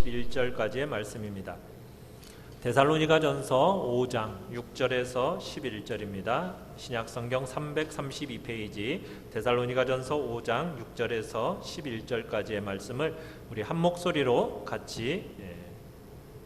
11절까지의 말씀입니다. 데살로니가전서 5장 6절에서 11절입니다. 신약성경 332페이지 데살로니가전서 5장 6절에서 11절까지의 말씀을 우리 한 목소리로 같이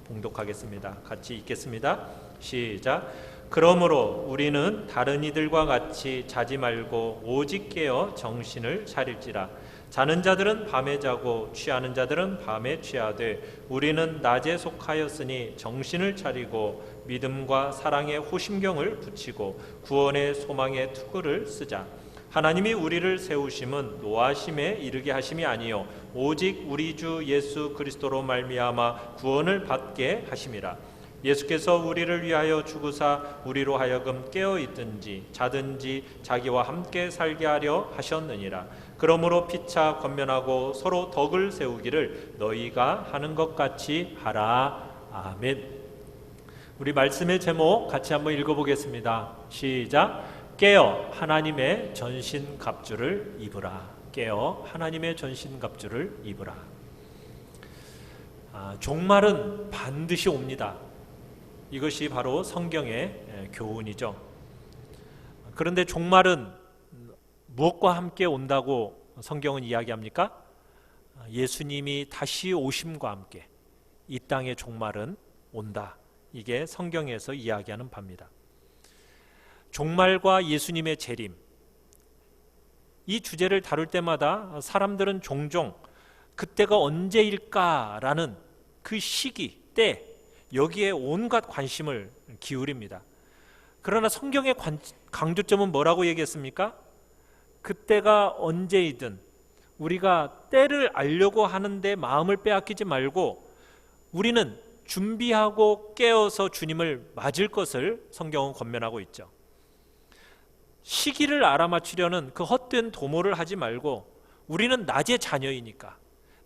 봉독하겠습니다. 같이 읽겠습니다. 시작. 그러므로 우리는 다른 이들과 같이 자지 말고 오직 깨어 정신을 차릴지라. 자는 자들은 밤에 자고 취하는 자들은 밤에 취하되 우리는 낮에 속하였으니 정신을 차리고 믿음과 사랑의 호심경을 붙이고 구원의 소망의 투구를 쓰자. 하나님이 우리를 세우심은 노하심에 이르게 하심이 아니요 오직 우리 주 예수 그리스도로 말미암아 구원을 받게 하심이라. 예수께서 우리를 위하여 죽으사 우리로 하여금 깨어 있든지 자든지 자기와 함께 살게 하려 하셨느니라. 그러므로 피차 권면하고 서로 덕을 세우기를 너희가 하는 것 같이 하라. 아멘. 우리 말씀의 제목 같이 한번 읽어보겠습니다. 시작. 깨어 하나님의 전신갑주를 입으라. 깨어 하나님의 전신갑주를 입으라. 종말은 반드시 옵니다. 이것이 바로 성경의 교훈이죠. 그런데 종말은 무엇과 함께 온다고 성경은 이야기합니까? 예수님이 다시 오심과 함께 이 땅의 종말은 온다. 이게 성경에서 이야기하는 바입니다. 종말과 예수님의 재림, 이 주제를 다룰 때마다 사람들은 종종 그때가 언제일까라는 그 시기, 때, 여기에 온갖 관심을 기울입니다. 그러나 성경의 강조점은 뭐라고 얘기했습니까? 그때가 언제이든 우리가 때를 알려고 하는데 마음을 빼앗기지 말고 우리는 준비하고 깨어서 주님을 맞을 것을 성경은 권면하고 있죠. 시기를 알아맞추려는 그 헛된 도모를 하지 말고 우리는 낮의 자녀이니까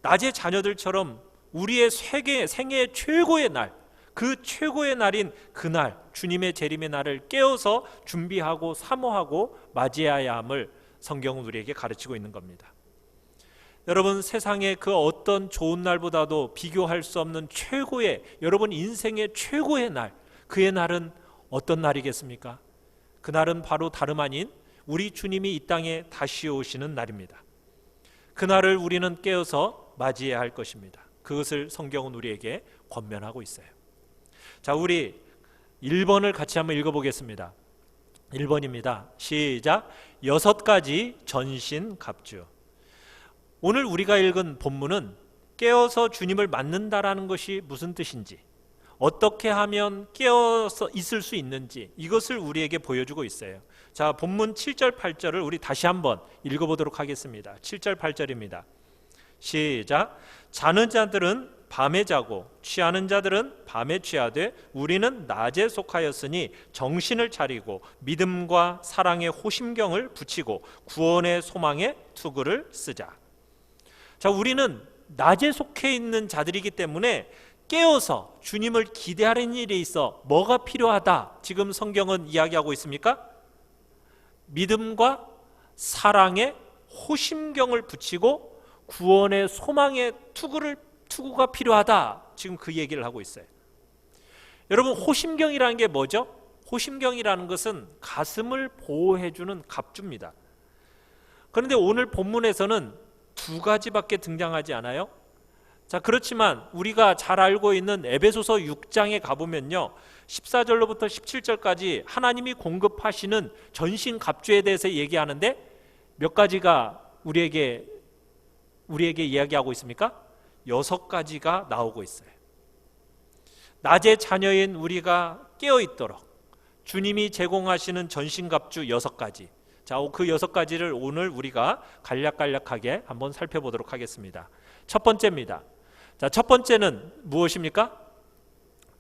낮의 자녀들처럼 우리의 생애의 최고의 날, 그 최고의 날인 그날 주님의 재림의 날을 깨어서 준비하고 사모하고 맞이해야 함을 성경은 우리에게 가르치고 있는 겁니다. 여러분, 세상의 그 어떤 좋은 날보다도 비교할 수 없는 최고의, 여러분 인생의 최고의 날, 그의 날은 어떤 날이겠습니까? 그날은 바로 다름 아닌 우리 주님이 이 땅에 다시 오시는 날입니다. 그날을 우리는 깨어서 맞이해야 할 것입니다. 그것을 성경은 우리에게 권면하고 있어요. 자, 우리 1번을 같이 한번 읽어보겠습니다. 1번입니다. 시작. 6가지 전신갑주. 오늘 우리가 읽은 본문은 깨어서 주님을 맞는다라는 것이 무슨 뜻인지, 어떻게 하면 깨어서 있을 수 있는지 이것을 우리에게 보여주고 있어요. 자, 본문 7절 8절을 우리 다시 한번 읽어보도록 하겠습니다. 7절 8절입니다. 시작. 자는 자들은 밤에 자고 취하는 자들은 밤에 취하되 우리는 낮에 속하였으니 정신을 차리고 믿음과 사랑의 호심경을 붙이고 구원의 소망의 투구를 쓰자. 자, 우리는 낮에 속해 있는 자들이기 때문에 깨어서 주님을 기대하는 일에 있어 뭐가 필요하다? 지금 성경은 이야기하고 있습니까? 믿음과 사랑의 호심경을 붙이고 구원의 소망의 투구가 필요하다. 지금 그 얘기를 하고 있어요. 여러분, 호심경이라는 게 뭐죠? 호심경이라는 것은 가슴을 보호해주는 갑주입니다. 그런데 오늘 본문에서는 2가지밖에 등장하지 않아요. 자, 그렇지만 우리가 잘 알고 있는 에베소서 6장에 가보면요, 14절로부터 17절까지 하나님이 공급하시는 전신 갑주에 대해서 얘기하는데 몇 가지가 우리에게 이야기하고 있습니까? 6가지가 나오고 있어요. 낮의 자녀인 우리가 깨어있도록 주님이 제공하시는 전신갑주 6가지. 자, 그 6가지를 오늘 우리가 간략간략하게 한번 살펴보도록 하겠습니다. 첫 번째입니다. 자, 첫 번째는 무엇입니까?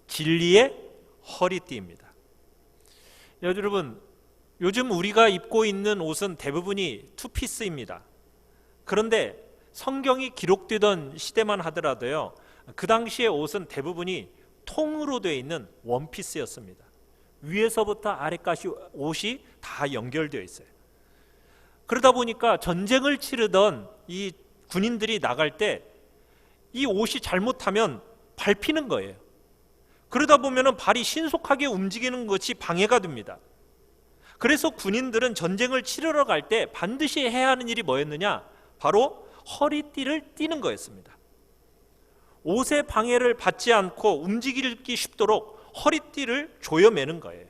진리의 허리띠입니다. 여러분, 요즘 우리가 입고 있는 옷은 대부분이 투피스입니다. 그런데 성경이 기록되던 시대만 하더라도요, 그 당시의 옷은 대부분이 통으로 되어 있는 원피스였습니다. 위에서부터 아래까지 옷이 다 연결되어 있어요. 그러다 보니까 전쟁을 치르던 이 군인들이 나갈 때 이 옷이 잘못하면 밟히는 거예요. 그러다 보면 발이 신속하게 움직이는 것이 방해가 됩니다. 그래서 군인들은 전쟁을 치르러 갈 때 반드시 해야 하는 일이 뭐였느냐? 바로 허리띠를 띠는 거였습니다. 옷의 방해를 받지 않고 움직이기 쉽도록 허리띠를 조여매는 거예요.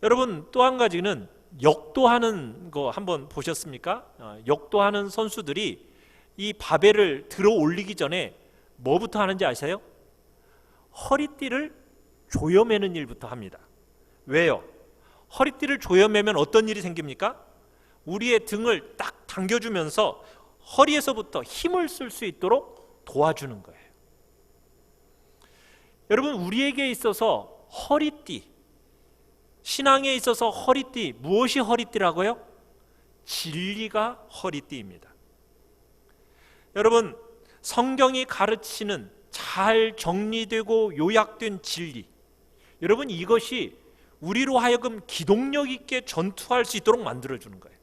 여러분, 또 한 가지는 역도하는 거 한번 보셨습니까? 역도하는 선수들이 이 바벨을 들어 올리기 전에 뭐부터 하는지 아세요? 허리띠를 조여매는 일부터 합니다. 왜요? 허리띠를 조여매면 어떤 일이 생깁니까? 우리의 등을 딱 당겨주면서 허리에서부터 힘을 쓸 수 있도록 도와주는 거예요. 여러분, 우리에게 있어서 허리띠, 신앙에 있어서 허리띠, 무엇이 허리띠라고요? 진리가 허리띠입니다. 여러분, 성경이 가르치는 잘 정리되고 요약된 진리, 여러분, 이것이 우리로 하여금 기동력 있게 전투할 수 있도록 만들어주는 거예요.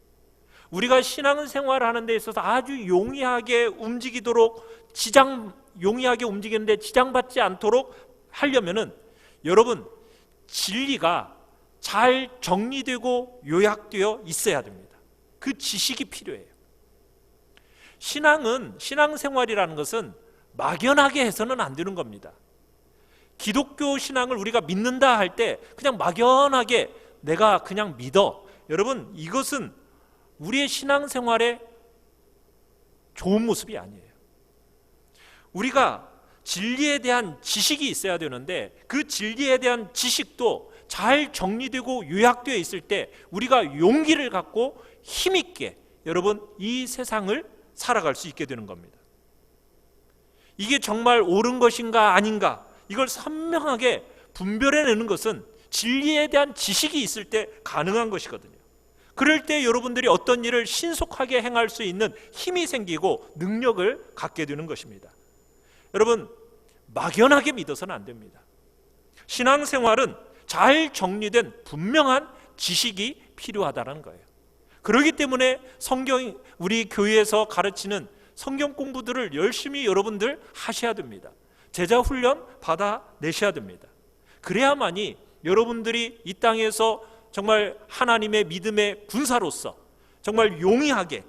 우리가 신앙생활을 하는 데 있어서 아주 용이하게 움직이도록 용이하게 움직이는데 지장받지 않도록 하려면은 여러분, 진리가 잘 정리되고 요약되어 있어야 됩니다. 그 지식이 필요해요. 신앙생활이라는 것은 막연하게 해서는 안 되는 겁니다. 기독교 신앙을 우리가 믿는다 할 때 그냥 막연하게 내가 그냥 믿어. 여러분, 이것은 우리의 신앙생활의 좋은 모습이 아니에요. 우리가 진리에 대한 지식이 있어야 되는데 그 진리에 대한 지식도 잘 정리되고 요약되어 있을 때 우리가 용기를 갖고 힘있게 여러분 이 세상을 살아갈 수 있게 되는 겁니다. 이게 정말 옳은 것인가 아닌가, 이걸 선명하게 분별해내는 것은 진리에 대한 지식이 있을 때 가능한 것이거든요. 그럴 때 여러분들이 어떤 일을 신속하게 행할 수 있는 힘이 생기고 능력을 갖게 되는 것입니다. 여러분, 막연하게 믿어서는 안 됩니다. 신앙생활은 잘 정리된 분명한 지식이 필요하다는 거예요. 그렇기 때문에 우리 교회에서 가르치는 성경 공부들을 열심히 여러분들 하셔야 됩니다. 제자 훈련 받아내셔야 됩니다. 그래야만이 여러분들이 이 땅에서 정말 하나님의 믿음의 군사로서 정말 용이하게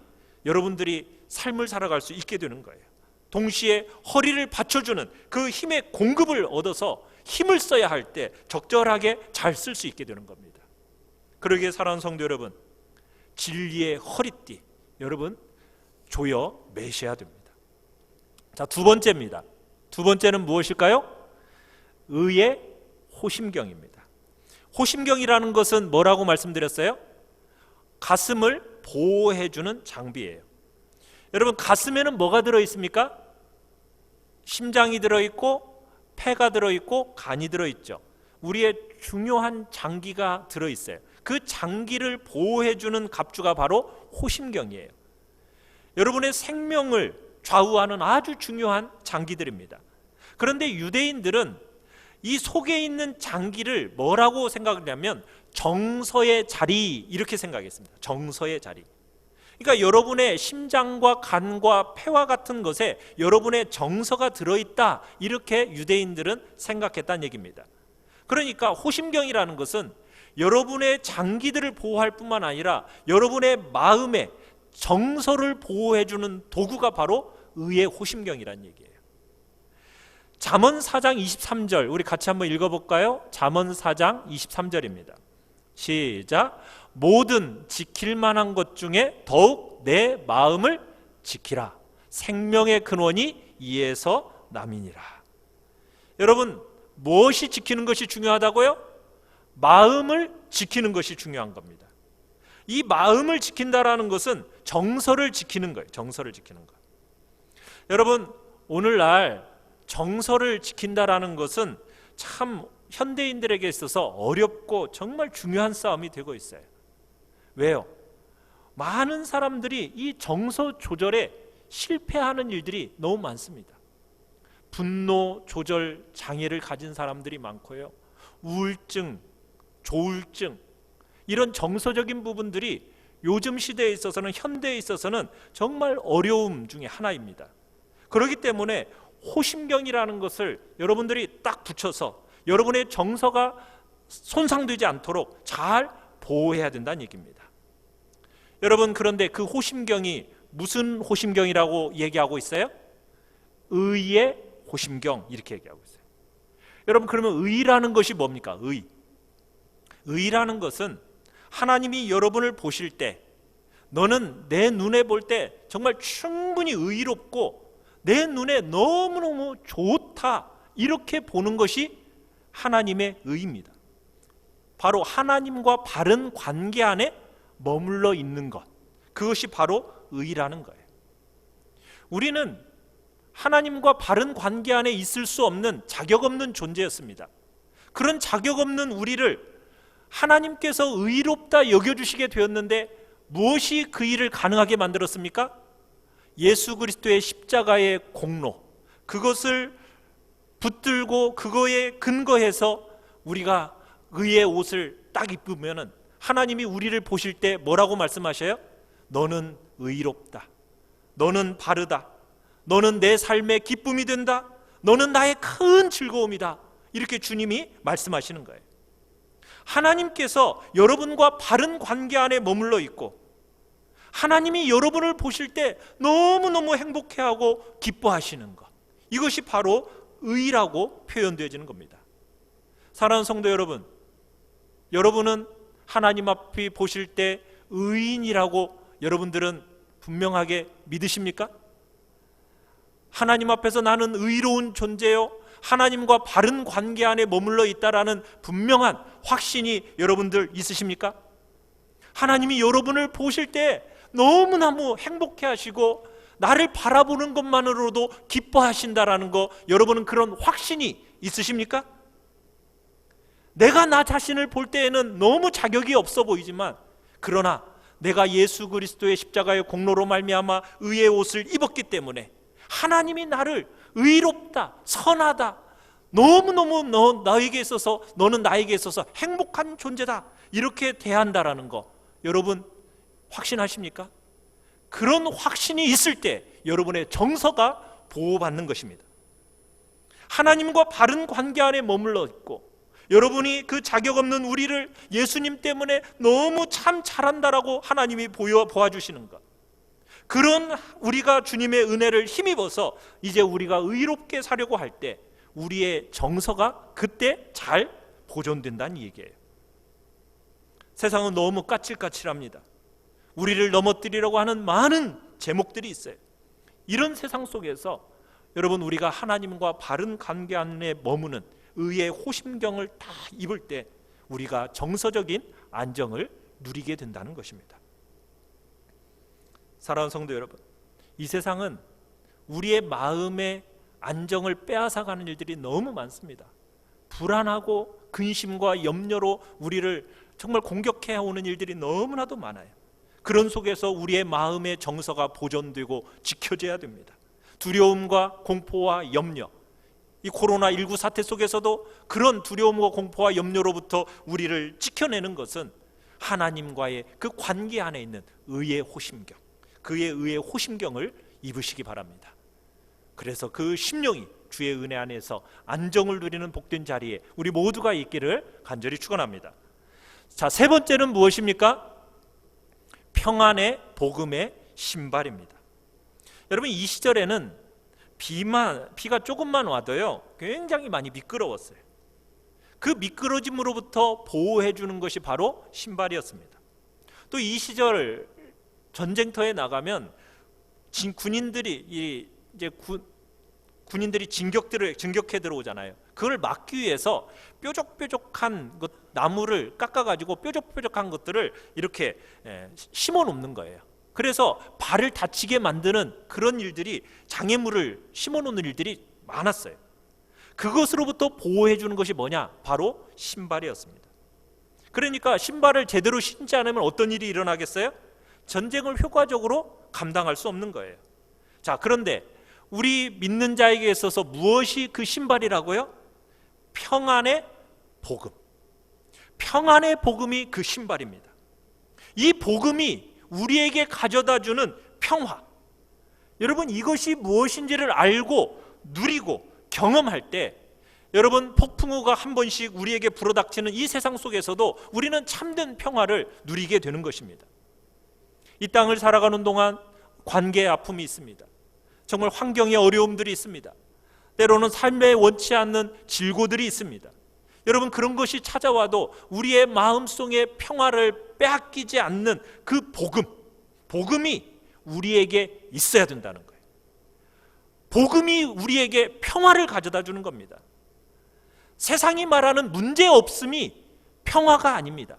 여러분들이 삶을 살아갈 수 있게 되는 거예요. 동시에 허리를 받쳐주는 그 힘의 공급을 얻어서 힘을 써야 할 때 적절하게 잘 쓸 수 있게 되는 겁니다. 그러기에 사랑하는 성도 여러분, 진리의 허리띠 여러분 조여 매셔야 됩니다. 자, 두 번째입니다. 두 번째는 무엇일까요? 의의 호심경입니다. 호심경이라는 것은 뭐라고 말씀드렸어요? 가슴을 보호해주는 장비예요. 여러분, 가슴에는 뭐가 들어있습니까? 심장이 들어있고 폐가 들어있고 간이 들어있죠. 우리의 중요한 장기가 들어있어요. 그 장기를 보호해주는 갑주가 바로 호심경이에요. 여러분의 생명을 좌우하는 아주 중요한 장기들입니다. 그런데 유대인들은 이 속에 있는 장기를 뭐라고 생각하냐면 정서의 자리, 이렇게 생각했습니다. 정서의 자리. 그러니까 여러분의 심장과 간과 폐와 같은 것에 여러분의 정서가 들어있다, 이렇게 유대인들은 생각했다는 얘기입니다. 그러니까 호심경이라는 것은 여러분의 장기들을 보호할 뿐만 아니라 여러분의 마음의 정서를 보호해주는 도구가 바로 의의 호심경이라는 얘기예요. 잠언 4장 23절 우리 같이 한번 읽어볼까요? 잠언 4장 23절입니다. 시작. 모든 지킬 만한 것 중에 더욱 내 마음을 지키라. 생명의 근원이 이에서 남이니라. 여러분, 무엇이 지키는 것이 중요하다고요? 마음을 지키는 것이 중요한 겁니다. 이 마음을 지킨다라는 것은 정서를 지키는 거예요. 정서를 지키는 것. 여러분, 오늘날 정서를 지킨다라는 것은 참 현대인들에게 있어서 어렵고 정말 중요한 싸움이 되고 있어요. 왜요? 많은 사람들이 이 정서 조절에 실패하는 일들이 너무 많습니다. 분노 조절 장애를 가진 사람들이 많고요. 우울증, 조울증, 이런 정서적인 부분들이 요즘 시대에 있어서는, 현대에 있어서는 정말 어려움 중에 하나입니다. 그렇기 때문에 호심경이라는 것을 여러분들이 딱 붙여서 여러분의 정서가 손상되지 않도록 잘 보호해야 된다는 얘기입니다. 여러분, 그런데 그 호심경이 무슨 호심경이라고 얘기하고 있어요? 의의 호심경, 이렇게 얘기하고 있어요. 여러분, 그러면 의라는 것이 뭡니까? 의라는 것은 하나님이 여러분을 보실 때 너는 내 눈에 볼 때 정말 충분히 의롭고 내 눈에 너무너무 좋다, 이렇게 보는 것이 하나님의 의입니다. 바로 하나님과 바른 관계 안에 머물러 있는 것, 그것이 바로 의라는 거예요. 우리는 하나님과 바른 관계 안에 있을 수 없는 자격 없는 존재였습니다. 그런 자격 없는 우리를 하나님께서 의롭다 여겨주시게 되었는데 무엇이 그 일을 가능하게 만들었습니까? 예수 그리스도의 십자가의 공로, 그것을 붙들고 그거에 근거해서 우리가 의의 옷을 딱 입으면 하나님이 우리를 보실 때 뭐라고 말씀하셔요? 너는 의롭다, 너는 바르다, 너는 내 삶의 기쁨이 된다, 너는 나의 큰 즐거움이다, 이렇게 주님이 말씀하시는 거예요. 하나님께서 여러분과 바른 관계 안에 머물러 있고 하나님이 여러분을 보실 때 너무너무 행복해하고 기뻐하시는 것, 이것이 바로 의라고 표현되어지는 겁니다. 사랑하는 성도 여러분, 여러분은 하나님 앞에 보실 때 의인이라고 여러분들은 분명하게 믿으십니까? 하나님 앞에서 나는 의로운 존재요, 하나님과 바른 관계 안에 머물러 있다라는 분명한 확신이 여러분들 있으십니까? 하나님이 여러분을 보실 때 너무너무 행복해 하시고 나를 바라보는 것만으로도 기뻐하신다라는 거, 여러분은 그런 확신이 있으십니까? 내가 나 자신을 볼 때에는 너무 자격이 없어 보이지만, 그러나 내가 예수 그리스도의 십자가의 공로로 말미암아 의의 옷을 입었기 때문에 하나님이 나를 의롭다, 선하다, 너무너무 너에게 있어서, 너는 나에게 있어서 행복한 존재다, 이렇게 대한다라는 거 여러분 확신하십니까? 그런 확신이 있을 때 여러분의 정서가 보호받는 것입니다. 하나님과 바른 관계 안에 머물러 있고 여러분이 그 자격 없는 우리를 예수님 때문에 너무 참 잘한다라고 하나님이 보아주시는 것, 그런 우리가 주님의 은혜를 힘입어서 이제 우리가 의롭게 사려고 할 때 우리의 정서가 그때 잘 보존된다는 얘기예요. 세상은 너무 까칠까칠합니다. 우리를 넘어뜨리려고 하는 많은 제목들이 있어요. 이런 세상 속에서 여러분, 우리가 하나님과 바른 관계 안에 머무는 의의 호심경을 다 입을 때 우리가 정서적인 안정을 누리게 된다는 것입니다. 사랑하는 성도 여러분, 이 세상은 우리의 마음의 안정을 빼앗아가는 일들이 너무 많습니다. 불안하고 근심과 염려로 우리를 정말 공격해 오는 일들이 너무나도 많아요. 그런 속에서 우리의 마음의 정서가 보존되고 지켜져야 됩니다. 두려움과 공포와 염려, 이 코로나19 사태 속에서도 그런 두려움과 공포와 염려로부터 우리를 지켜내는 것은 하나님과의 그 관계 안에 있는 의의 호심경, 그의 의의 호심경을 입으시기 바랍니다. 그래서 그 심령이 주의 은혜 안에서 안정을 누리는 복된 자리에 우리 모두가 있기를 간절히 축원합니다. 자, 세 번째는 무엇입니까? 평안의 복음의 신발입니다. 여러분, 이 시절에는 비가 조금만 와도요 굉장히 많이 미끄러웠어요. 그 미끄러짐으로부터 보호해 주는 것이 바로 신발이었습니다. 또 이 시절 전쟁터에 나가면 군인들이 진격해 들어오잖아요. 그걸 막기 위해서 뾰족뾰족한 나무를 깎아가지고 뾰족뾰족한 것들을 이렇게 심어 놓는 거예요. 그래서 발을 다치게 만드는 그런 일들이, 장애물을 심어 놓는 일들이 많았어요. 그것으로부터 보호해 주는 것이 뭐냐? 바로 신발이었습니다. 그러니까 신발을 제대로 신지 않으면 어떤 일이 일어나겠어요? 전쟁을 효과적으로 감당할 수 없는 거예요. 자, 그런데 우리 믿는 자에게 있어서 무엇이 그 신발이라고요? 평안의 복음. 평안의 복음이 그 신발입니다. 이 복음이 우리에게 가져다 주는 평화, 여러분, 이것이 무엇인지를 알고 누리고 경험할 때 여러분, 폭풍우가 한 번씩 우리에게 불어닥치는 이 세상 속에서도 우리는 참된 평화를 누리게 되는 것입니다. 이 땅을 살아가는 동안 관계의 아픔이 있습니다. 정말 환경의 어려움들이 있습니다. 때로는 삶에 원치 않는 질고들이 있습니다. 여러분, 그런 것이 찾아와도 우리의 마음속의 평화를 빼앗기지 않는 그 복음이 우리에게 있어야 된다는 거예요. 복음이 우리에게 평화를 가져다 주는 겁니다. 세상이 말하는 문제 없음이 평화가 아닙니다.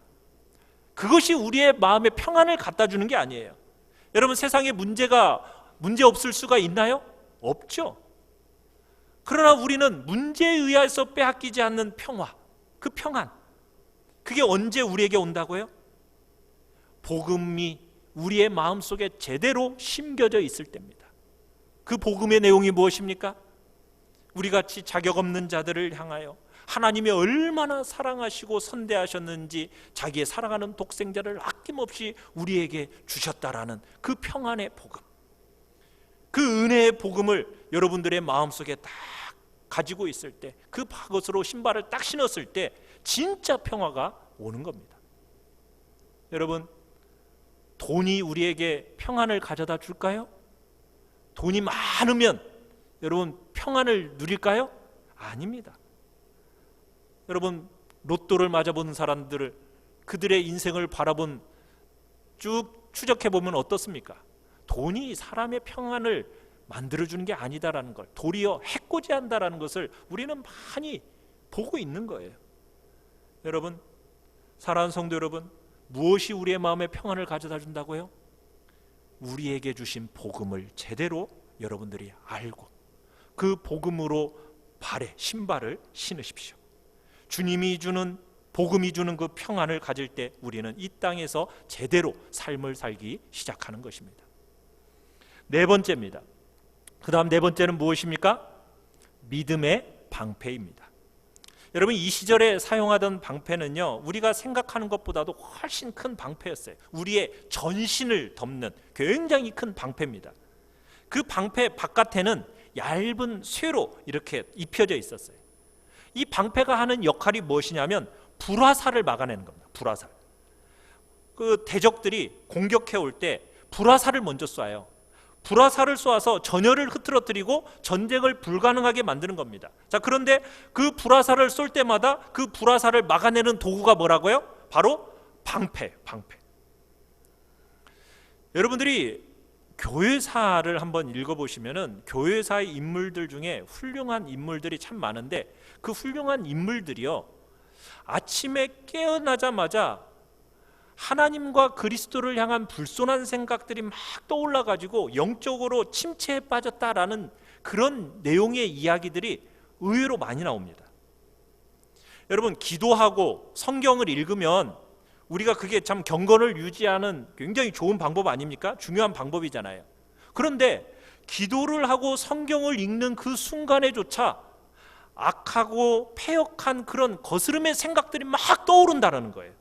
그것이 우리의 마음에 평안을 갖다 주는 게 아니에요. 여러분, 세상에 문제 없을 수가 있나요? 없죠. 그러나 우리는 문제에 의해서 빼앗기지 않는 평화, 그 평안, 그게 언제 우리에게 온다고요? 복음이 우리의 마음속에 제대로 심겨져 있을 때입니다. 그 복음의 내용이 무엇입니까? 우리같이 자격 없는 자들을 향하여 하나님이 얼마나 사랑하시고 선대하셨는지 자기의 사랑하는 독생자를 아낌없이 우리에게 주셨다라는 그 평안의 복음, 그 은혜의 복음을 여러분들의 마음속에 딱 가지고 있을 때, 그것으로 신발을 딱 신었을 때 진짜 평화가 오는 겁니다. 여러분, 돈이 우리에게 평안을 가져다 줄까요? 돈이 많으면 여러분 평안을 누릴까요? 아닙니다. 여러분, 로또를 맞아본 사람들을, 그들의 인생을 바라본 쭉 추적해보면 어떻습니까? 돈이 사람의 평안을 만들어주는 게 아니다라는 걸, 도리어 해코지한다라는 것을 우리는 많이 보고 있는 거예요. 여러분, 사랑하는 성도 여러분, 무엇이 우리의 마음에 평안을 가져다 준다고요? 우리에게 주신 복음을 제대로 여러분들이 알고 그 복음으로 발에 신발을 신으십시오. 주님이 주는, 복음이 주는 그 평안을 가질 때 우리는 이 땅에서 제대로 삶을 살기 시작하는 것입니다. 네 번째입니다. 그 다음 네 번째는 무엇입니까? 믿음의 방패입니다. 여러분, 이 시절에 사용하던 방패는요, 우리가 생각하는 것보다도 훨씬 큰 방패였어요. 우리의 전신을 덮는 굉장히 큰 방패입니다. 그 방패 바깥에는 얇은 쇠로 이렇게 입혀져 있었어요. 이 방패가 하는 역할이 무엇이냐면 불화살을 막아내는 겁니다. 불화살. 그 대적들이 공격해 올 때 불화살을 먼저 쏴요. 불화살을 쏘아서 전열을 흐트러뜨리고 전쟁을 불가능하게 만드는 겁니다. 자, 그런데 그 불화살을 쏠 때마다 그 불화살을 막아내는 도구가 뭐라고요? 바로 방패. 여러분들이 교회사를 한번 읽어보시면은 교회사의 인물들 중에 훌륭한 인물들이 참 많은데, 그 훌륭한 인물들이요, 아침에 깨어나자마자 하나님과 그리스도를 향한 불손한 생각들이 막 떠올라가지고 영적으로 침체에 빠졌다라는 그런 내용의 이야기들이 의외로 많이 나옵니다. 여러분, 기도하고 성경을 읽으면 우리가 그게 참 경건을 유지하는 굉장히 좋은 방법 아닙니까? 중요한 방법이잖아요. 그런데 기도를 하고 성경을 읽는 그 순간에조차 악하고 패역한 그런 거스름의 생각들이 막 떠오른다는 거예요.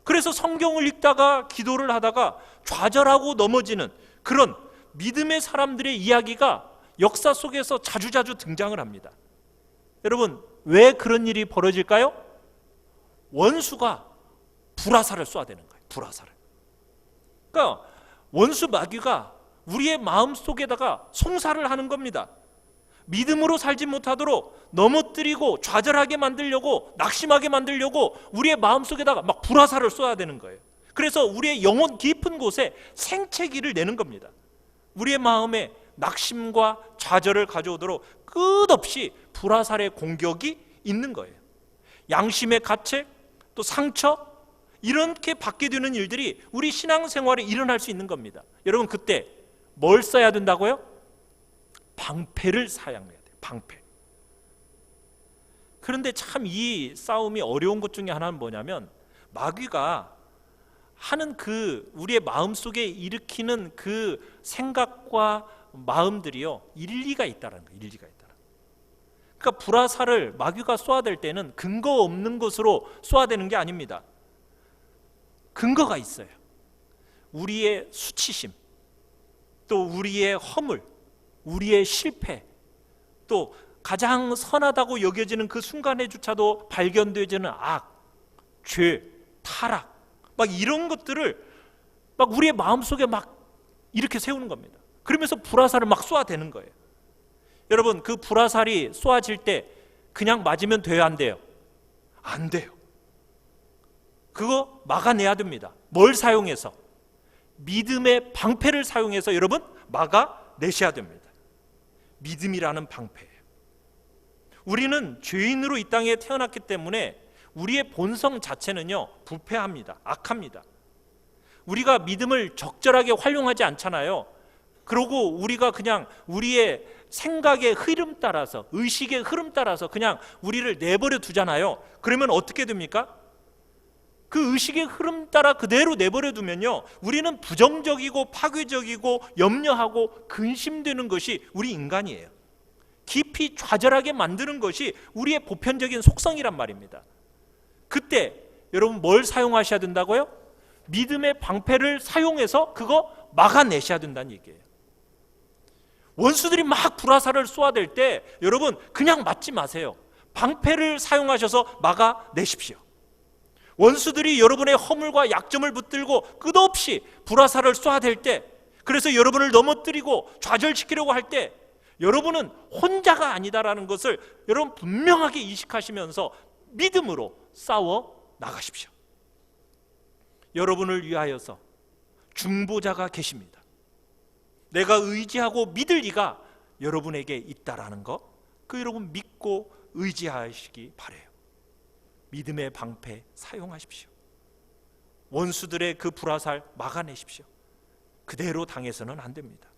그래서 성경을 읽다가 기도를 하다가 좌절하고 넘어지는 그런 믿음의 사람들의 이야기가 역사 속에서 자주자주 등장을 합니다. 여러분, 왜 그런 일이 벌어질까요? 원수가 불화살을 쏘아대는 거예요. 불화살을. 그러니까 원수 마귀가 우리의 마음속에다가 송사를 하는 겁니다. 믿음으로 살지 못하도록 넘어뜨리고 좌절하게 만들려고, 낙심하게 만들려고 우리의 마음속에다가 막 불화살을 쏘아야 되는 거예요. 그래서 우리의 영혼 깊은 곳에 생채기를 내는 겁니다. 우리의 마음에 낙심과 좌절을 가져오도록 끝없이 불화살의 공격이 있는 거예요. 양심의 가책, 또 상처, 이렇게 받게 되는 일들이 우리 신앙생활에 일어날 수 있는 겁니다. 여러분, 그때 뭘 써야 된다고요? 방패를 사용해야 돼요. 방패. 그런데 참 이 싸움이 어려운 것 중에 하나는 뭐냐면, 마귀가 하는 그 우리의 마음속에 일으키는 그 생각과 마음들이요, 일리가 있다는 거예요. 일리가 있다. 그러니까 불화살을 마귀가 쏘아댈 때는 근거 없는 것으로 쏘아대는 게 아닙니다. 근거가 있어요. 우리의 수치심, 또 우리의 허물, 우리의 실패, 또 가장 선하다고 여겨지는 그 순간의 주차도 발견되지는 악, 죄, 타락, 막 이런 것들을 막 우리의 마음속에 막 이렇게 세우는 겁니다. 그러면서 불화살을 막 쏘아대는 거예요. 여러분, 그 불화살이 쏘아질 때 그냥 맞으면 돼요, 안 돼요? 안 돼요. 그거 막아내야 됩니다. 뭘 사용해서? 믿음의 방패를 사용해서 여러분 막아내셔야 됩니다. 믿음이라는 방패예요. 우리는 죄인으로 이 땅에 태어났기 때문에 우리의 본성 자체는요 부패합니다. 악합니다. 우리가 믿음을 적절하게 활용하지 않잖아요. 그러고 우리가 그냥 우리의 생각의 흐름 따라서, 의식의 흐름 따라서 그냥 우리를 내버려 두잖아요. 그러면 어떻게 됩니까? 그 의식의 흐름 따라 그대로 내버려 두면요, 우리는 부정적이고 파괴적이고 염려하고 근심되는 것이 우리 인간이에요. 깊이 좌절하게 만드는 것이 우리의 보편적인 속성이란 말입니다. 그때 여러분 뭘 사용하셔야 된다고요? 믿음의 방패를 사용해서 그거 막아내셔야 된다는 얘기예요. 원수들이 막 불화살을 쏘아댈 때 여러분 그냥 맞지 마세요. 방패를 사용하셔서 막아내십시오. 원수들이 여러분의 허물과 약점을 붙들고 끝없이 불화살을 쏘아댈 때, 그래서 여러분을 넘어뜨리고 좌절시키려고 할 때 여러분은 혼자가 아니다라는 것을 여러분 분명하게 인식하시면서 믿음으로 싸워 나가십시오. 여러분을 위하여서 중보자가 계십니다. 내가 의지하고 믿을 이가 여러분에게 있다라는 거, 그 여러분 믿고 의지하시기 바라요. 믿음의 방패 사용하십시오. 원수들의 그 불화살 막아내십시오. 그대로 당해서는 안 됩니다.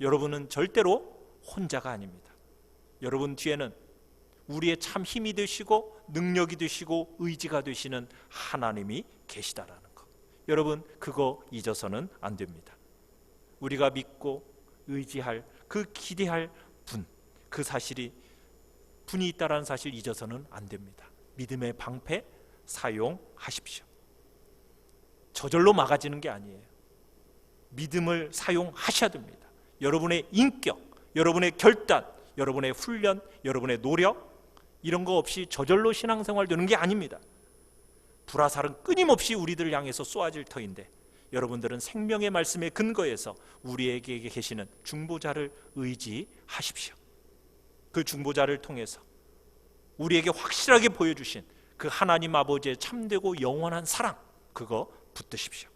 여러분은 절대로 혼자가 아닙니다. 여러분 뒤에는 우리의 참 힘이 되시고 능력이 되시고 의지가 되시는 하나님이 계시다라는 것, 여러분 그거 잊어서는 안 됩니다. 우리가 믿고 의지할, 그 기대할 분, 그 사실이 분이 있다라는 사실 잊어서는 안 됩니다. 믿음의 방패 사용하십시오. 저절로 막아지는 게 아니에요. 믿음을 사용하셔야 됩니다. 여러분의 인격, 여러분의 결단, 여러분의 훈련, 여러분의 노력, 이런 거 없이 저절로 신앙생활 되는 게 아닙니다. 불화살은 끊임없이 우리들을 향해서 쏘아질 터인데, 여러분들은 생명의 말씀에 근거해서 우리에게 계시는 중보자를 의지하십시오. 그 중보자를 통해서 우리에게 확실하게 보여주신 그 하나님 아버지의 참되고 영원한 사랑, 그거 붙드십시오.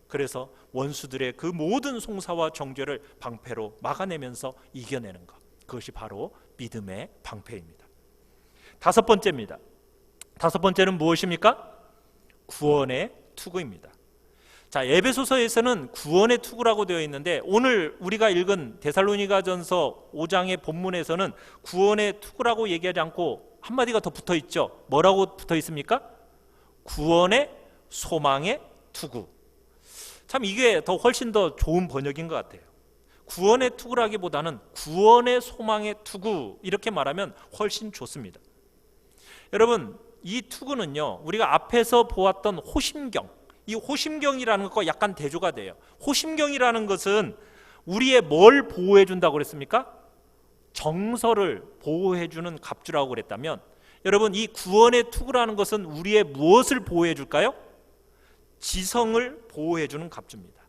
그래서 원수들의 그 모든 송사와 정죄를 방패로 막아내면서 이겨내는 것, 그것이 바로 믿음의 방패입니다. 다섯 번째입니다. 다섯 번째는 무엇입니까? 구원의 투구입니다. 자, 에베소서에서는 구원의 투구라고 되어 있는데, 오늘 우리가 읽은 데살로니가전서 5장의 본문에서는 구원의 투구라고 얘기하지 않고 한마디가 더 붙어 있죠. 뭐라고 붙어 있습니까? 구원의 소망의 투구. 참 이게 더 훨씬 더 좋은 번역인 것 같아요. 구원의 투구라기보다는 구원의 소망의 투구, 이렇게 말하면 훨씬 좋습니다. 여러분, 이 투구는요, 우리가 앞에서 보았던 호심경, 이 호심경이라는 것과 약간 대조가 돼요. 호심경이라는 것은 우리의 뭘 보호해 준다고 그랬습니까? 정서를 보호해 주는 갑주라고 그랬다면, 여러분 이 구원의 투구라는 것은 우리의 무엇을 보호해 줄까요? 지성을 보호해 주는 갑주입니다.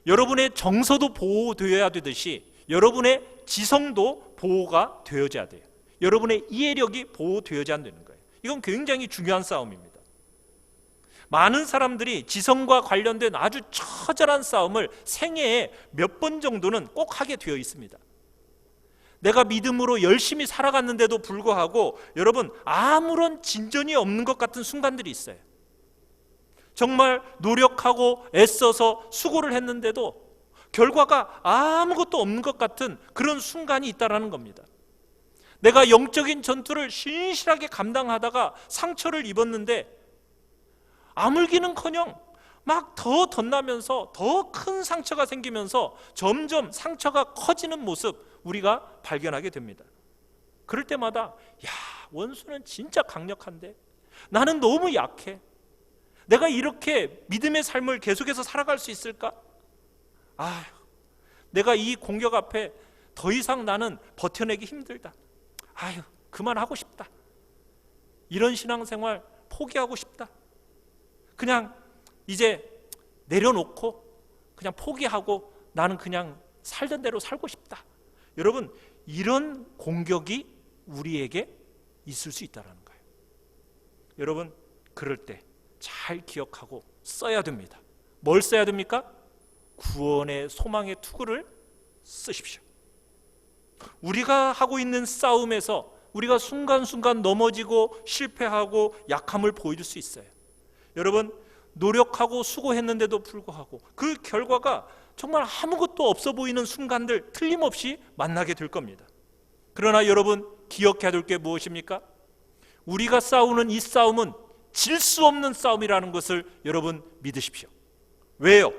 여러분의 정서도 보호되어야 되듯이 여러분의 지성도 보호가 되어져야 돼요. 여러분의 이해력이 보호되어져야 되는 거예요. 이건 굉장히 중요한 싸움입니다. 많은 사람들이 지성과 관련된 아주 처절한 싸움을 생애에 몇 번 정도는 꼭 하게 되어 있습니다. 내가 믿음으로 열심히 살아갔는데도 불구하고 여러분 아무런 진전이 없는 것 같은 순간들이 있어요. 정말 노력하고 애써서 수고를 했는데도 결과가 아무것도 없는 것 같은 그런 순간이 있다라는 겁니다. 내가 영적인 전투를 신실하게 감당하다가 상처를 입었는데 아물기는커녕 막 더 덧나면서 더 큰 상처가 생기면서 점점 상처가 커지는 모습 우리가 발견하게 됩니다. 그럴 때마다 야, 원수는 진짜 강력한데 나는 너무 약해. 내가 이렇게 믿음의 삶을 계속해서 살아갈 수 있을까? 아, 내가 이 공격 앞에 더 이상 나는 버텨내기 힘들다. 아유, 그만하고 싶다. 이런 신앙생활 포기하고 싶다. 그냥 이제 내려놓고 그냥 포기하고 나는 그냥 살던 대로 살고 싶다. 여러분, 이런 공격이 우리에게 있을 수 있다는 거예요. 여러분, 그럴 때 잘 기억하고 써야 됩니다. 뭘 써야 됩니까? 구원의 소망의 투구를 쓰십시오. 우리가 하고 있는 싸움에서 우리가 순간순간 넘어지고 실패하고 약함을 보일 수 있어요. 여러분, 노력하고 수고했는데도 불구하고 그 결과가 정말 아무것도 없어 보이는 순간들 틀림없이 만나게 될 겁니다. 그러나 여러분, 기억해야 될 게 무엇입니까? 우리가 싸우는 이 싸움은 질 수 없는 싸움이라는 것을 여러분 믿으십시오. 왜요?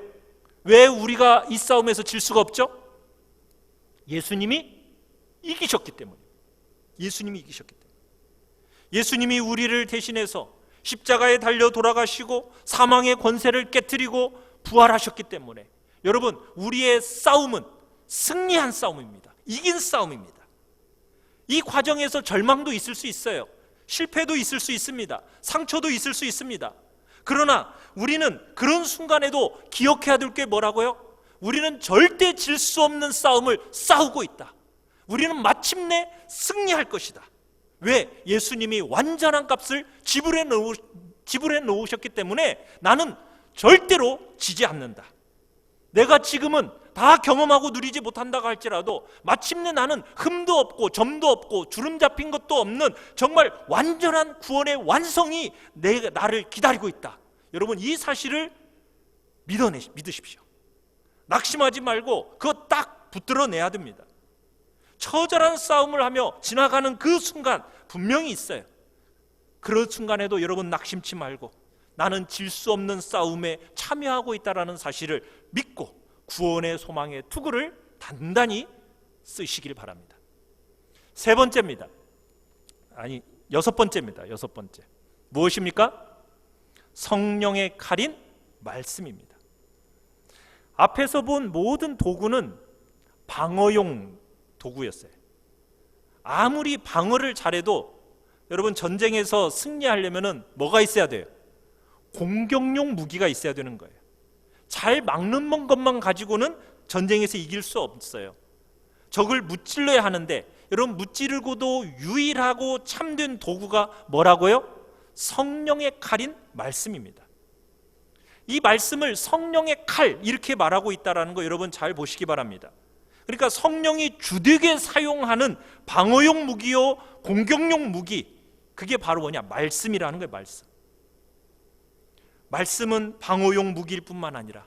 왜 우리가 이 싸움에서 질 수가 없죠? 예수님이 이기셨기 때문에. 예수님이 이기셨기 때문에. 예수님이 우리를 대신해서 십자가에 달려 돌아가시고 사망의 권세를 깨트리고 부활하셨기 때문에 여러분, 우리의 싸움은 승리한 싸움입니다. 이긴 싸움입니다. 이 과정에서 절망도 있을 수 있어요. 실패도 있을 수 있습니다. 상처도 있을 수 있습니다. 그러나 우리는 그런 순간에도 기억해야 될 게 뭐라고요? 우리는 절대 질 수 없는 싸움을 싸우고 있다. 우리는 마침내 승리할 것이다. 왜? 예수님이 완전한 값을 지불해 놓으셨기 때문에 나는 절대로 지지 않는다. 내가 지금은 다 경험하고 누리지 못한다고 할지라도 마침내 나는 흠도 없고 점도 없고 주름 잡힌 것도 없는 정말 완전한 구원의 완성이 나를 기다리고 있다. 여러분, 이 사실을 믿으십시오. 낙심하지 말고 그거 딱 붙들어내야 됩니다. 처절한 싸움을 하며 지나가는 그 순간 분명히 있어요. 그런 순간에도 여러분 낙심치 말고 나는 질 수 없는 싸움에 참여하고 있다는 사실을 믿고 구원의 소망의 투구를 단단히 쓰시길 바랍니다. 세 번째입니다. 아니, 여섯 번째입니다. 무엇입니까? 성령의 칼인 말씀입니다. 앞에서 본 모든 도구는 방어용 도구였어요. 아무리 방어를 잘해도 여러분, 전쟁에서 승리하려면 뭐가 있어야 돼요? 공격용 무기가 있어야 되는 거예요. 잘 막는 것만 가지고는 전쟁에서 이길 수 없어요. 적을 무찔러야 하는데 여러분, 무찌르고도 유일하고 참된 도구가 뭐라고요? 성령의 칼인 말씀입니다. 이 말씀을 성령의 칼 이렇게 말하고 있다는 거 여러분 잘 보시기 바랍니다. 그러니까 성령이 주되게 사용하는 방어용 무기요 공격용 무기, 그게 바로 뭐냐? 말씀이라는 거예요. 말씀은 방어용 무기일 뿐만 아니라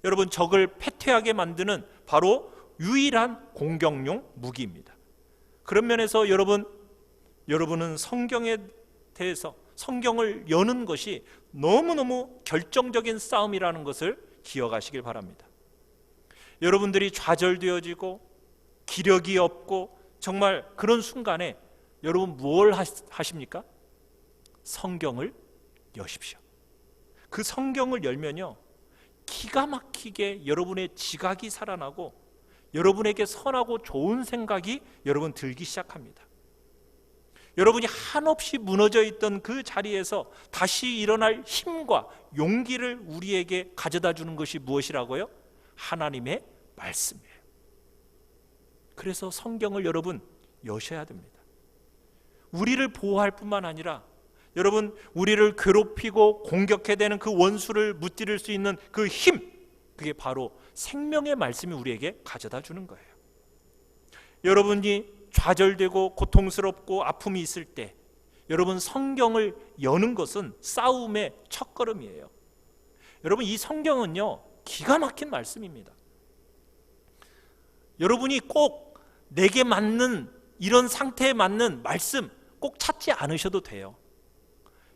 여러분, 적을 패퇴하게 만드는 바로 유일한 공격용 무기입니다. 그런 면에서 여러분은 성경에 대해서 성경을 여는 것이 너무너무 결정적인 싸움이라는 것을 기억하시길 바랍니다. 여러분들이 좌절되어지고 기력이 없고 정말 그런 순간에 여러분 뭘 하십니까? 성경을 여십시오. 그 성경을 열면요, 기가 막히게 여러분의 지각이 살아나고 여러분에게 선하고 좋은 생각이 여러분 들기 시작합니다. 여러분이 한없이 무너져 있던 그 자리에서 다시 일어날 힘과 용기를 우리에게 가져다 주는 것이 무엇이라고요? 하나님의 말씀이에요. 그래서 성경을 여러분 여셔야 됩니다. 우리를 보호할 뿐만 아니라 여러분, 우리를 괴롭히고 공격해대는 그 원수를 무찌를 수 있는 그 힘, 그게 바로 생명의 말씀이 우리에게 가져다 주는 거예요. 여러분이 좌절되고 고통스럽고 아픔이 있을 때 여러분, 성경을 여는 것은 싸움의 첫걸음이에요. 여러분, 이 성경은요 기가 막힌 말씀입니다. 여러분이 꼭 내게 맞는 이런 상태에 맞는 말씀 꼭 찾지 않으셔도 돼요.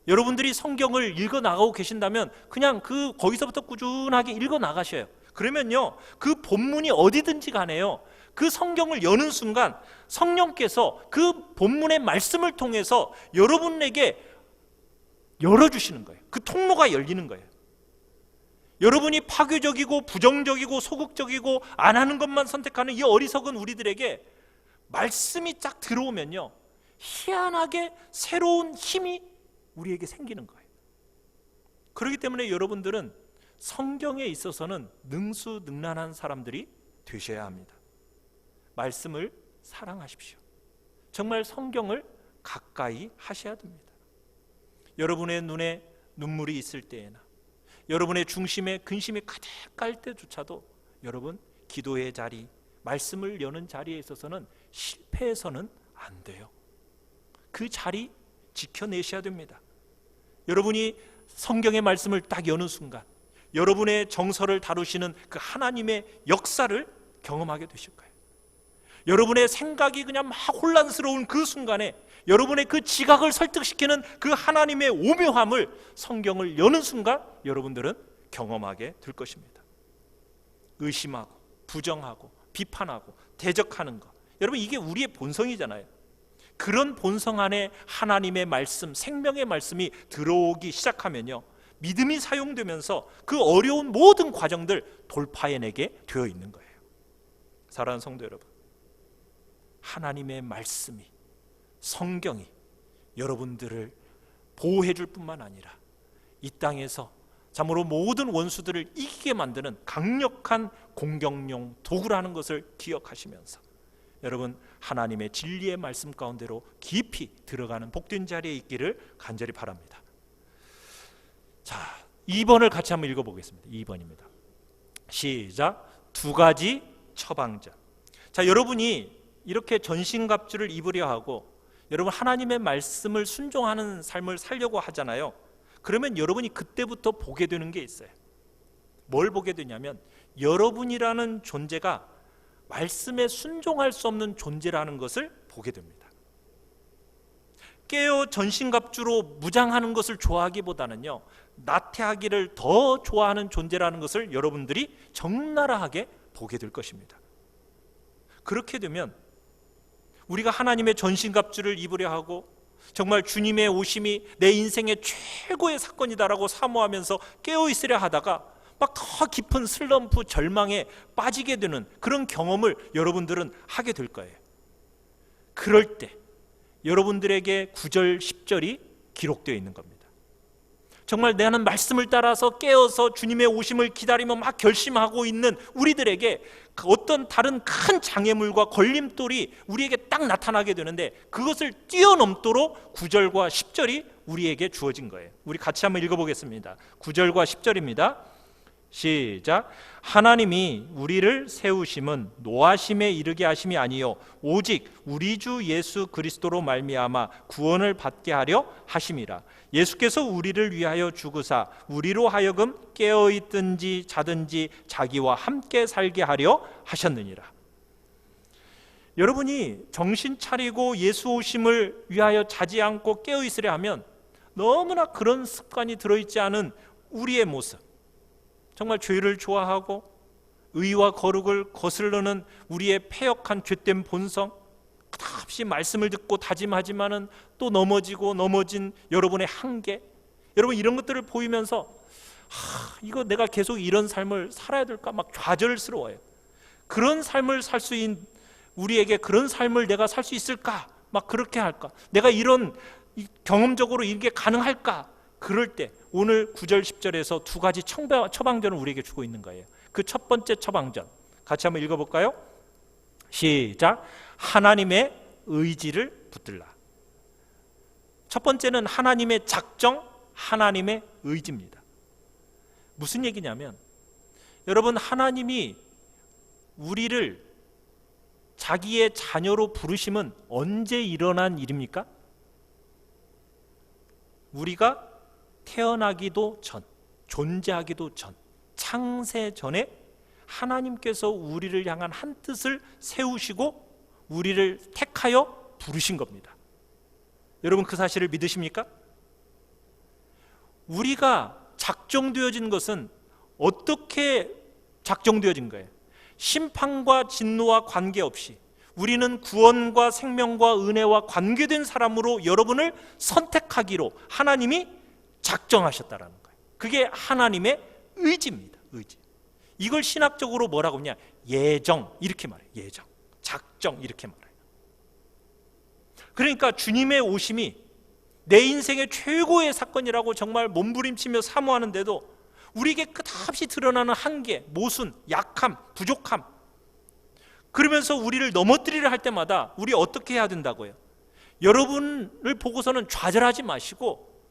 여러분들이 성경을 읽어 나가고 계신다면 그냥 거기서부터 꾸준하게 읽어 나가셔요. 그러면요, 그 본문이 어디든지 간에요, 그 성경을 여는 순간 성령께서 그 본문의 말씀을 통해서 여러분에게 열어주시는 거예요. 그 통로가 열리는 거예요. 여러분이 파괴적이고 부정적이고 소극적이고 안 하는 것만 선택하는 이 어리석은 우리들에게 말씀이 쫙 들어오면요, 희한하게 새로운 힘이 우리에게 생기는 거예요. 그렇기 때문에 여러분들은 성경에 있어서는 능수능란한 사람들이 되셔야 합니다. 말씀을 사랑하십시오. 정말 성경을 가까이 하셔야 됩니다. 여러분의 눈에 눈물이 있을 때에나 여러분의 중심에 근심이 가득할 때조차도 여러분 기도의 자리, 말씀을 여는 자리에 있어서는 실패해서는 안 돼요. 그 자리 지켜내셔야 됩니다. 여러분이 성경의 말씀을 딱 여는 순간 여러분의 정서를 다루시는 그 하나님의 역사를 경험하게 되실 거예요. 여러분의 생각이 그냥 막 혼란스러운 그 순간에 여러분의 그 지각을 설득시키는 그 하나님의 오묘함을 성경을 여는 순간 여러분들은 경험하게 될 것입니다. 의심하고 부정하고 비판하고 대적하는 것, 여러분 이게 우리의 본성이잖아요. 그런 본성 안에 하나님의 말씀, 생명의 말씀이 들어오기 시작하면요, 믿음이 사용되면서 그 어려운 모든 과정들 돌파해내게 되어 있는 거예요. 사랑하는 성도 여러분, 하나님의 말씀이, 성경이 여러분들을 보호해 줄 뿐만 아니라 이 땅에서 참으로 모든 원수들을 이기게 만드는 강력한 공격용 도구라는 것을 기억하시면서 여러분 하나님의 진리의 말씀 가운데로 깊이 들어가는 복된 자리에 있기를 간절히 바랍니다. 자, 2번을 같이 한번 읽어보겠습니다. 2번입니다. 시작. 두 가지 처방전. 자, 여러분이 이렇게 전신갑주를 입으려 하고 여러분 하나님의 말씀을 순종하는 삶을 살려고 하잖아요. 그러면 여러분이 그때부터 보게 되는 게 있어요. 뭘 보게 되냐면 여러분이라는 존재가 말씀에 순종할 수 없는 존재라는 것을 보게 됩니다. 깨어 전신갑주로 무장하는 것을 좋아하기보다는요, 나태하기를 더 좋아하는 존재라는 것을 여러분들이 적나라하게 보게 될 것입니다. 그렇게 되면 우리가 하나님의 전신갑주를 입으려 하고 정말 주님의 오심이 내 인생의 최고의 사건이다라고 사모하면서 깨어있으려 하다가 막 더 깊은 슬럼프, 절망에 빠지게 되는 그런 경험을 여러분들은 하게 될 거예요. 그럴 때 여러분들에게 9절, 10절이 기록되어 있는 겁니다. 정말 나는 말씀을 따라서 깨어서 주님의 오심을 기다리며 막 결심하고 있는 우리들에게 어떤 다른 큰 장애물과 걸림돌이 우리에게 딱 나타나게 되는데 그것을 뛰어넘도록 9절과 10절이 우리에게 주어진 거예요. 우리 같이 한번 읽어보겠습니다. 9절과 10절입니다. 시작. 하나님이 우리를 세우심은 노하심에 이르게 하심이 아니요 오직 우리 주 예수 그리스도로 말미암아 구원을 받게 하려 하심이라. 예수께서 우리를 위하여 죽으사 우리로 하여금 깨어있든지 자든지 자기와 함께 살게 하려 하셨느니라. 여러분이 정신 차리고 예수 오심을 위하여 자지 않고 깨어있으려 하면 너무나 그런 습관이 들어있지 않은 우리의 모습, 정말 죄를 좋아하고 의와 거룩을 거스르는 우리의 패역한 죄된 본성, 끝없이 말씀을 듣고 다짐하지만은 또 넘어진 여러분의 한계, 여러분 이런 것들을 보이면서 이거 내가 계속 이런 삶을 살아야 될까 막 좌절스러워요. 그런 삶을 살 수 있는 우리에게 그런 삶을 내가 살 수 있을까? 막 그렇게 할까? 내가 이런 경험적으로 이게 가능할까? 그럴 때 오늘 9절 10절에서 두 가지 처방전을 우리에게 주고 있는 거예요. 그 첫 번째 처방전 같이 한번 읽어볼까요? 시작. 하나님의 의지를 붙들라. 첫 번째는 하나님의 작정, 하나님의 의지입니다. 무슨 얘기냐면 여러분 하나님이 우리를 자기의 자녀로 부르심은 언제 일어난 일입니까? 우리가 태어나기도 전, 존재하기도 전, 창세 전에 하나님께서 우리를 향한 한 뜻을 세우시고 우리를 택하여 부르신 겁니다. 여러분 그 사실을 믿으십니까? 우리가 작정되어진 것은 어떻게 작정되어진 거예요? 심판과 진노와 관계없이 우리는 구원과 생명과 은혜와 관계된 사람으로 여러분을 선택하기로 하나님이 작정하셨다라는 거예요. 그게 하나님의 의지입니다. 의지. 이걸 신학적으로 뭐라고 하냐? 예정, 이렇게 말해요. 예정, 작정, 이렇게 말해요. 그러니까 주님의 오심이 내 인생의 최고의 사건이라고 정말 몸부림치며 사모하는데도 우리에게 끝없이 드러나는 한계, 모순, 약함, 부족함, 그러면서 우리를 넘어뜨리려 할 때마다 우리 어떻게 해야 된다고요? 여러분을 보고서는 좌절하지 마시고,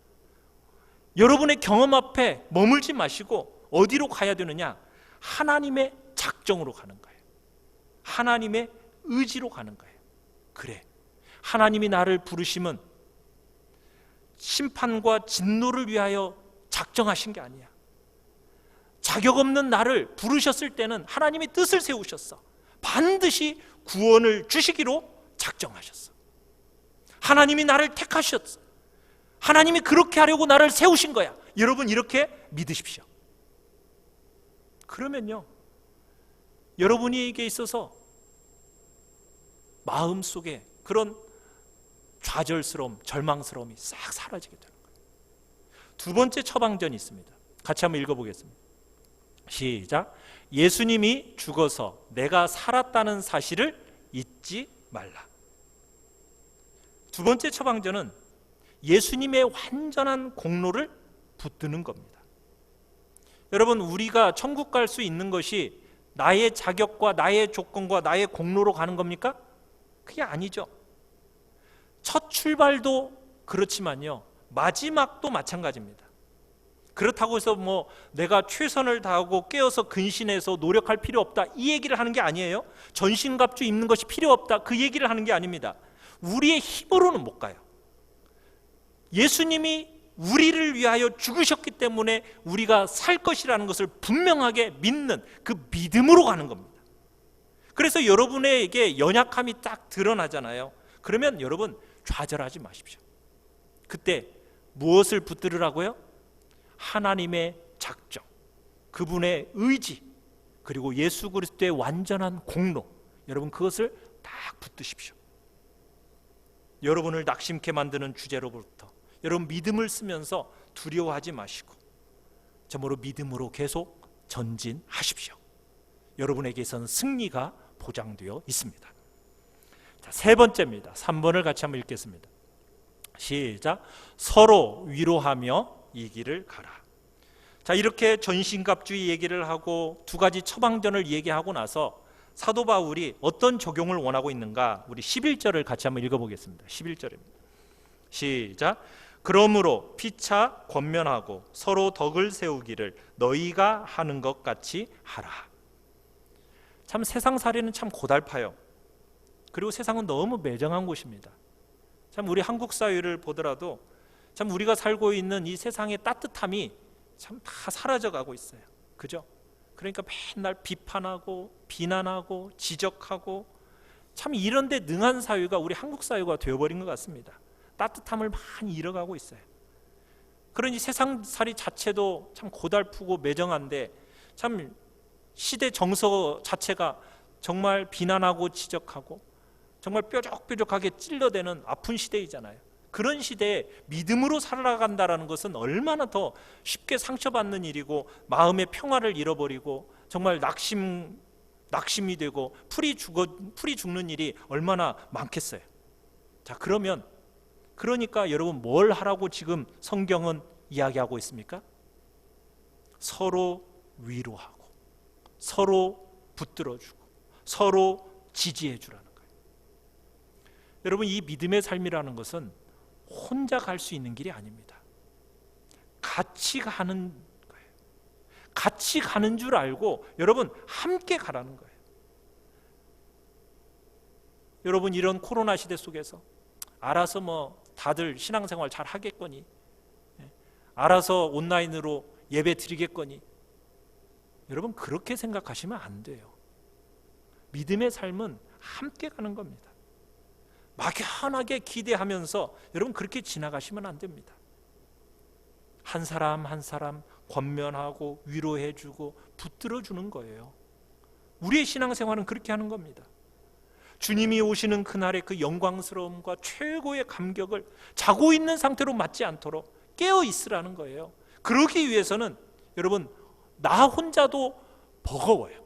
여러분의 경험 앞에 머물지 마시고 어디로 가야 되느냐? 하나님의 작정으로 가는 거예요. 하나님의 의지로 가는 거예요. 그래, 하나님이 나를 부르심은 심판과 진노를 위하여 작정하신 게 아니야. 자격 없는 나를 부르셨을 때는 하나님이 뜻을 세우셨어. 반드시 구원을 주시기로 작정하셨어. 하나님이 나를 택하셨어. 하나님이 그렇게 하려고 나를 세우신 거야. 여러분, 이렇게 믿으십시오. 그러면요, 여러분에게 있어서 마음속에 그런 좌절스러움, 절망스러움이 싹 사라지게 되는 거예요. 두 번째 처방전이 있습니다. 같이 한번 읽어보겠습니다. 시작. 예수님이 죽어서 내가 살았다는 사실을 잊지 말라. 두 번째 처방전은 예수님의 완전한 공로를 붙드는 겁니다. 여러분, 우리가 천국 갈 수 있는 것이 나의 자격과 나의 조건과 나의 공로로 가는 겁니까? 그게 아니죠. 첫 출발도 그렇지만요, 마지막도 마찬가지입니다. 그렇다고 해서 뭐 내가 최선을 다하고 깨어서 근신해서 노력할 필요 없다, 이 얘기를 하는 게 아니에요. 전신갑주 입는 것이 필요 없다, 그 얘기를 하는 게 아닙니다. 우리의 힘으로는 못 가요. 예수님이 우리를 위하여 죽으셨기 때문에 우리가 살 것이라는 것을 분명하게 믿는 그 믿음으로 가는 겁니다. 그래서 여러분에게 연약함이 딱 드러나잖아요. 그러면 여러분 좌절하지 마십시오. 그때 무엇을 붙들으라고요? 하나님의 작정, 그분의 의지, 그리고 예수 그리스도의 완전한 공로, 여러분 그것을 딱 붙드십시오. 여러분을 낙심케 만드는 주제로부터 여러분 믿음을 쓰면서 두려워하지 마시고 참으로 믿음으로 계속 전진하십시오. 여러분에게선 승리가 보장되어 있습니다. 자, 세 번째입니다. 3번을 같이 한번 읽겠습니다. 시작. 서로 위로하며 이 길을 가라. 자, 이렇게 전신갑주의 얘기를 하고 두 가지 처방전을 얘기하고 나서 사도 바울이 어떤 적용을 원하고 있는가? 우리 11절을 같이 한번 읽어보겠습니다. 11절입니다. 시작. 그러므로 피차 권면하고 서로 덕을 세우기를 너희가 하는 것 같이 하라. 참 세상살이는 참 고달파요. 그리고 세상은 너무 매정한 곳입니다. 참 우리 한국 사회를 보더라도 참 우리가 살고 있는 이 세상의 따뜻함이 참 다 사라져가고 있어요. 그죠? 그러니까 맨날 비판하고 비난하고 지적하고 참 이런 데 능한 사회가 우리 한국 사회가 되어버린 것 같습니다. 따뜻함을 많이 잃어가고 있어요. 그러니 세상살이 자체도 참 고달프고 매정한데 참 시대 정서 자체가 정말 비난하고 지적하고 정말 뾰족뾰족하게 찔러대는 아픈 시대이잖아요. 그런 시대에 믿음으로 살아간다는 것은 얼마나 더 쉽게 상처받는 일이고 마음의 평화를 잃어버리고 정말 낙심이 되고 풀이 죽는 일이 얼마나 많겠어요. 자, 그러니까 여러분 뭘 하라고 지금 성경은 이야기하고 있습니까? 서로 위로하고 서로 붙들어주고 서로 지지해 주라는 거예요. 여러분, 이 믿음의 삶이라는 것은 혼자 갈 수 있는 길이 아닙니다. 같이 가는 거예요. 같이 가는 줄 알고 여러분 함께 가라는 거예요. 여러분, 이런 코로나 시대 속에서 알아서 뭐 다들 신앙생활 잘 하겠거니, 알아서 온라인으로 예배 드리겠거니, 여러분 그렇게 생각하시면 안 돼요. 믿음의 삶은 함께 가는 겁니다. 막연하게 기대하면서 여러분 그렇게 지나가시면 안 됩니다. 한 사람 한 사람 권면하고 위로해주고 붙들어주는 거예요. 우리의 신앙생활은 그렇게 하는 겁니다. 주님이 오시는 그날의 그 영광스러움과 최고의 감격을 자고 있는 상태로 맞지 않도록 깨어 있으라는 거예요. 그러기 위해서는 여러분 나 혼자도 버거워요.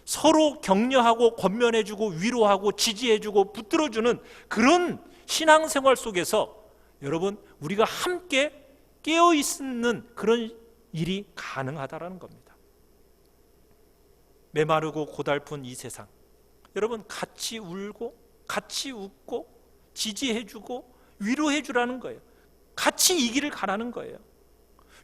서로 격려하고 권면해주고 위로하고 지지해주고 붙들어주는 그런 신앙생활 속에서 여러분 우리가 함께 깨어있는 그런 일이 가능하다라는 겁니다. 메마르고 고달픈 이 세상, 여러분 같이 울고 같이 웃고 지지해주고 위로해주라는 거예요. 같이 이 길을 가라는 거예요.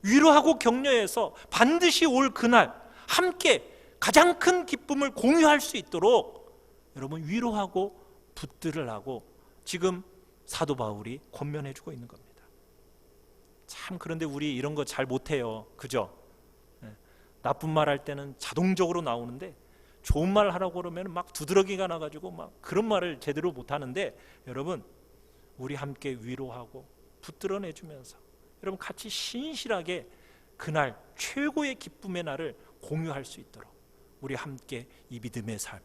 위로하고 격려해서 반드시 올 그날 함께 가장 큰 기쁨을 공유할 수 있도록 여러분 위로하고 붙들으라고 지금 사도 바울이 권면해주고 있는 겁니다. 참 그런데 우리 이런 거 잘 못해요. 그죠? 나쁜 말 할 때는 자동적으로 나오는데 좋은 말 하라고 그러면 막 두드러기가 나가지고 막 그런 말을 제대로 못하는데, 여러분 우리 함께 위로하고 붙들어내주면서 여러분 같이 신실하게 그날 최고의 기쁨의 날을 공유할 수 있도록 우리 함께 이 믿음의 삶,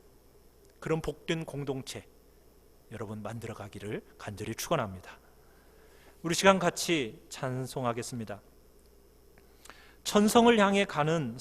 그런 복된 공동체 여러분 만들어가기를 간절히 축원합니다. 우리 시간 같이 찬송하겠습니다. 천성을 향해 가는